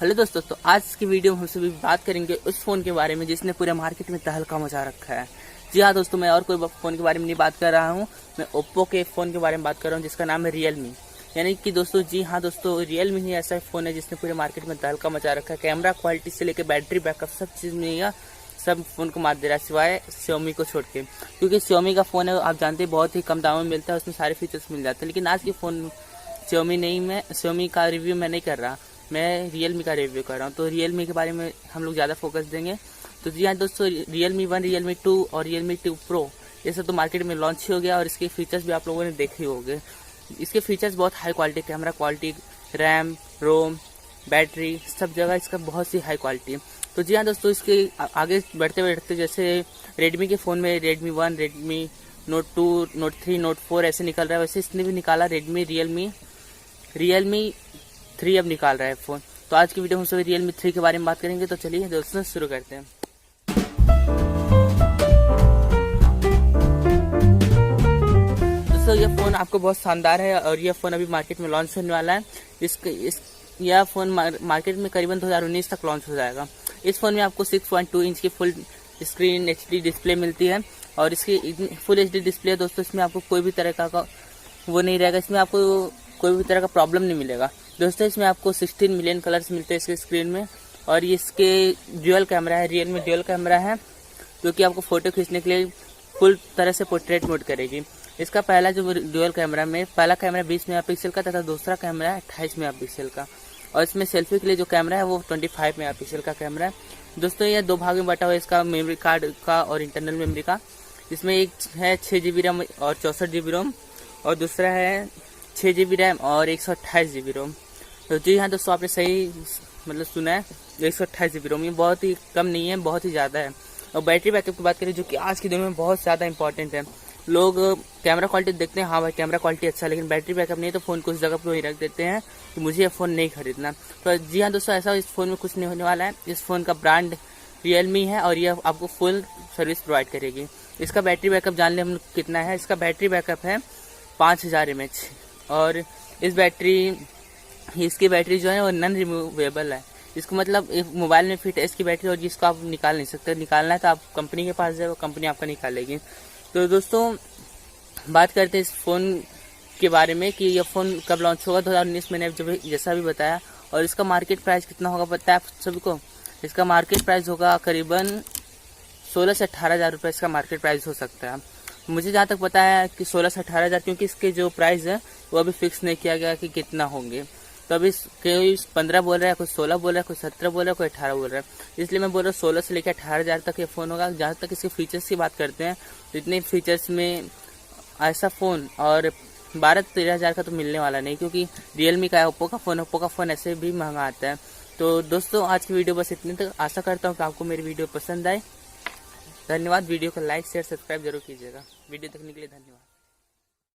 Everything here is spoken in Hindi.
हेलो दोस्तों, तो आज की वीडियो में हम सभी बात करेंगे उस फ़ोन के बारे में जिसने पूरे मार्केट में तहलका मचा रखा है। जी हाँ दोस्तों, मैं और कोई फ़ोन के बारे में नहीं बात कर रहा हूँ, मैं ओप्पो के फ़ोन के बारे में बात कर रहा हूँ जिसका नाम है रियलमी। यानी कि दोस्तों, जी हाँ दोस्तों, रियलमी ही ऐसा फ़ोन है जिसने पूरे मार्केट में तहलका मचा रखा है। कैमरा क्वालिटी से लेकर बैटरी बैकअप सब चीज़ में यह सब फ़ोन को मात दे रहा है, सिवाय Xiaomi को छोड़ के, क्योंकि Xiaomi का फ़ोन है, आप जानते हैं, बहुत ही कम दामों में मिलता है, उसमें सारे फीचर्स मिल जाते हैं। लेकिन आज के फ़ोन Xiaomi का रिव्यू मैं नहीं कर रहा, मैं रियलमी का रिव्यू कर रहा हूँ। तो रियलमी के बारे में हम लोग ज़्यादा फोकस देंगे। तो जी हाँ दोस्तों, रियलमी 1, रियलमी 2 और रियलमी 2 प्रो ये सब तो मार्केट में लॉन्च ही हो गया और इसके फीचर्स भी आप लोगों ने देखे ही होंगे। इसके फीचर्स बहुत high quality, camera quality, RAM, ROM, battery, सब जगह इसका बहुत सी हाई क्वालिटी है। तो जी हाँ दोस्तों, इसके आगे बढ़ते बढ़ते जैसे रेडमी के फ़ोन में Redmi 1, Redmi note 2, note 3, note 4 ऐसे निकल रहा है, वैसे इसने भी निकाला रियलमी 3 अब निकाल रहा है फ़ोन। तो आज की वीडियो में सभी रियलमी 3 के बारे में बात करेंगे। तो चलिए दोस्तों शुरू करते हैं। दोस्तों, यह फ़ोन आपको बहुत शानदार है और यह फ़ोन अभी मार्केट में लॉन्च होने वाला है। यह फ़ोन मार्केट में करीबन 2019 तक लॉन्च हो जाएगा। इस फ़ोन में आपको 6.2 इंच की फुल स्क्रीन HD डिस्प्ले मिलती है और इसकी फुल HD डिस्प्ले दोस्तों, इसमें आपको कोई भी तरह का वो नहीं रहेगा, इसमें आपको कोई भी तरह का प्रॉब्लम नहीं मिलेगा। दोस्तों, इसमें आपको 16 मिलियन कलर्स मिलते हैं इसके स्क्रीन में और ये इसके ड्यूअल कैमरा है, रियलमी ड्यूअल कैमरा है, जो कि आपको फ़ोटो खींचने के लिए फुल तरह से पोर्ट्रेट मोड करेगी। इसका पहला जो ड्यूअल कैमरा में पहला कैमरा 20 मेगापिक्सल का तथा दूसरा कैमरा है 28 मेगापिक्सल का और इसमें सेल्फी के लिए जो कैमरा है वो 25 मेगापिक्सल का कैमरा है। दोस्तों, यह 2 भाग में बटा हुआ है इसका मेमोरी कार्ड का और इंटरनल मेमोरी का। इसमें एक है 6 GB रैम और 64 GB रोम और दूसरा है 6 GB रैम और 128 GB रोम। तो जी हाँ दोस्तों, आपने सही सुना है, 128 GB रोम, ये बहुत ही कम नहीं है, बहुत ही ज़्यादा है। और बैटरी बैकअप की बात करें, जो कि आज के दिन में बहुत ज़्यादा इंपॉर्टेंट है। लोग कैमरा क्वालिटी देखते हैं, हाँ भाई कैमरा क्वालिटी अच्छा है, लेकिन बैटरी बैकअप नहीं है तो फ़ोन को उस जगह पर ही रख देते हैं कि मुझे ये फ़ोन नहीं खरीदना। तो जी हाँ दोस्तों, ऐसा इस फ़ोन में कुछ नहीं होने वाला है। इस फ़ोन का ब्रांड रियलमी है और यह आपको फुल सर्विस प्रोवाइड करेगी। इसका बैटरी बैकअप जान लें हम कितना है। इसका बैटरी बैकअप है 5000 mAh और इसकी बैटरी जो है वो नॉन रिमूवेबल है। इसको मतलब एक मोबाइल में फिट है इसकी बैटरी और जिसको आप निकाल नहीं सकते। निकालना है तो आप कंपनी के पास जाए, वो कंपनी आपका निकालेगी। तो दोस्तों, बात करते हैं इस फ़ोन के बारे में कि यह फ़ोन कब लॉन्च होगा। 2019 मैंने जैसा भी बताया। और इसका मार्केट प्राइस कितना होगा पता है आप सभी को? इसका मार्केट प्राइस होगा करीबन 16 से 18 हज़ार रुपये इसका मार्केट प्राइस हो सकता है। मुझे जहाँ तक पता है कि 16 से 18 हज़ार, क्योंकि इसके जो प्राइस है वो अभी फिक्स नहीं किया गया कि कितना होंगे। तो अभी कोई 15 बोल रहा है, कोई 16 बोल रहा है, कोई 17 बोल रहा है, कोई 18 बोल रहा है। इसलिए मैं बोल रहा हूँ 16 से लेकर 18 हज़ार तक ये फ़ोन होगा। जहाँ तक इसके फीचर्स की बात करते हैं तो इतने फीचर्स में ऐसा फ़ोन और 12-13 हज़ार का तो मिलने वाला नहीं, क्योंकि रियलमी का है, ओप्पो का फ़ोन ऐसे भी महंगा आता है। तो दोस्तों, आज की वीडियो बस इतनी तक। आशा करता हूँ कि आपको मेरी वीडियो पसंद आए। धन्यवाद। वीडियो को लाइक शेयर सब्सक्राइब जरूर कीजिएगा। वीडियो देखने के लिए धन्यवाद।